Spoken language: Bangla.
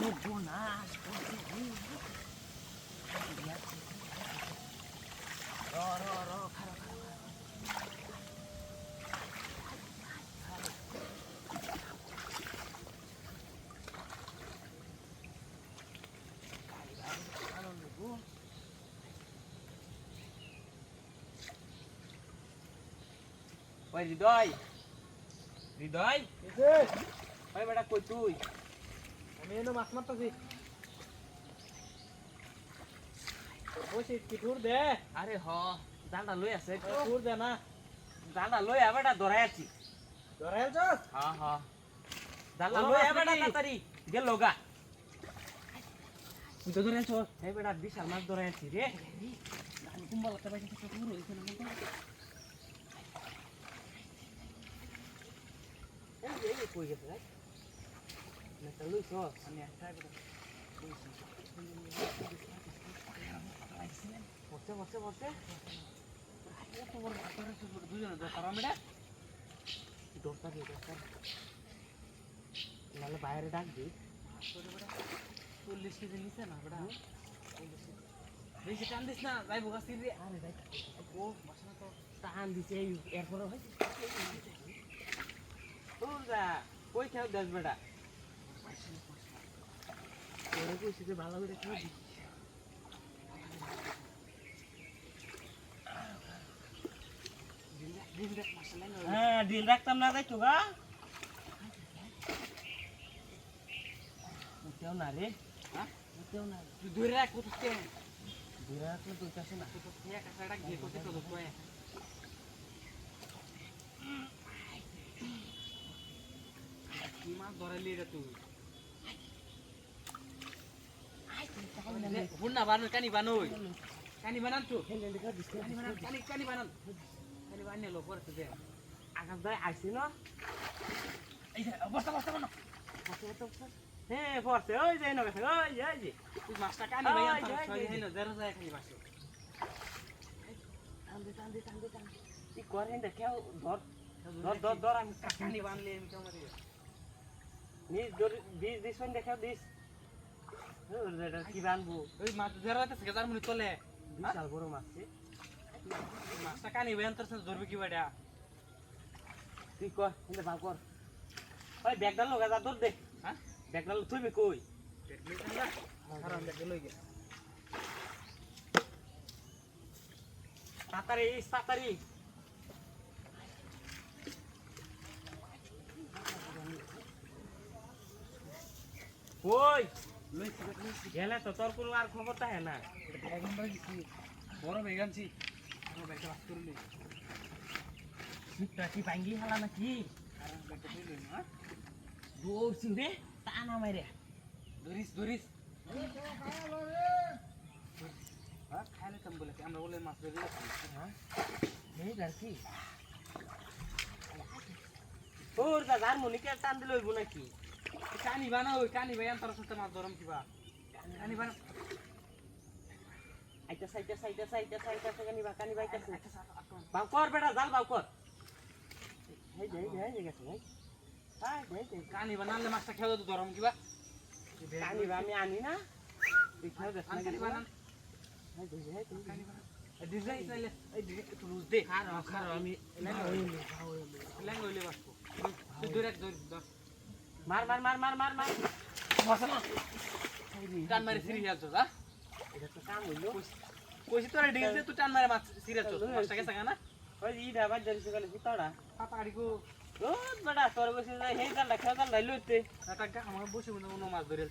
সর্বনাশ করছে র র র খারো খারো ওই হৃদয় হৃদয় ওই বেটা কই তুই আমি এনে মাছ মারতাছি বসে কি টুর দে আরে হ জালটা লই আছে টুর দে না জালটা লই আবেটা ধরাই আছি ধরাইল চস হ্যাঁ হ্যাঁ জালটা লই আবেটা তাড়াতাড়ি গেল গা তুই তো ধরে আছো এই বেটা বিশাল মাছ ধরাই আছি রে আমি কুম্বা লাগতে পাইছি তো পুরো হইছে না মন এই কই গেছে রে নেটা লইছ আমি একটা বসে বসে বসে তোমার দুজনে দরকার আমরা দরকার দরকার নাহলে বাইরে ডাক দি 40 কেজি নিচে না বেটা বেশি টান দিস না যাইব গাছ রে আরে যাই ও বাসনা তো টান দিছে এরপরে ভাই ওরা কই খাও দেশ বেটা ওরে কইছে যে ভালো করে খাও দি হ্যাঁ দিল রাখতাম না যাই তো গা উঠেও না রে হ্যাঁ উঠেও না তুই ধরে রাখ কোথাতে ধরে রাখলে তুই কাছে না কোথাতে এক কাছাটা গিয়ে কোথাতে তো তোয় কি মাছ ধরাইলি রে তুই বুনা বানো কানি বানোই কানি বানান তো কানি বানান কানি বানান কানি বানিয়ে লো পড়তে দে আকাশ দাই আইছি না এই বস্তা বস্তা বানো বস্তা বস্তা হ্যাঁ পড়তে ওই যাই না গেছে ওই যাই যে তুই মাছটা কানি ভাই আন সরি হইলো জেরো যায় খালি বাসো টানদে টানদে টানদে টানদে ই করেন দেখেও ধর ধর ধর ধর আমি কানি বানলে আমি কেমন রে নিজ ধর দিস দিস ওই দেখেও দিস ওরে কি বানবো ওই মাছ জেরো যাইতেছে গজার মুনি চলে বিশাল বড় মাছ মাছটা কানি ভাই আনতাছ ধরবে কি বাড়া তুই কর এনে ভাগ কর ওই ব্যাগডাল লগা যা ধর দে হ্যাঁ ব্যাগডাল তুইবে কই ব্যাগডাল হারাম ব্যাগডাল লই গে তাতারি ওই লইছি গেলে তো তোর কোনো আর খবর থাকে না এখন বাজিছি বড় বেগানছি বড় বেগটা বাস করলি সিটটা কি ভাঙ্গি হালা নাকি আর বেগটা দিল না দৌড়ছি রে টানা মাইরে ধরিস হ্যাঁ খাইলে তো বলে আমরা বলে মাছ ধরে হ্যাঁ এই গাছি ওর দাদা আর মনিকে টান দিল হইব নাকি কানি বানাও কানি ভাই আনতার সাথে মাছ ধরম কিবা কানি বানা আইতা সাইটা কানি ভাই কাছে বাউ কর বেটা জাল বাউ কর এই দে গেছে ভাই হ্যাঁ দে কানি বানালে মাছটা খেয়ে তো ধরম কিবা কানি আমি আনি না তুই খেয়ে দেখ না কানি বানান এই দে কানি বানা ডিজাইন চাইলে এই দে একটু লুজ দে খারাপ আমি ল্যাঙ্গইলে বাসবো তুই ধরে ধর মার মশলা টান মারে সিরি যাচ্ছ যা এটা তো কাম হইলো কইছি তোরা ডিল দে তুই টান মারে মাছ সিরি যাচ্ছ মাছটা কেসা না ওই ই ডাবা জলসে গেলে ভিতড়া পাপা আড়িকো ও বড়া তোর বসে যাই হেই জালটা খেলা জাল লাইলতে এটা আমার বসে মনে মাছ ধরে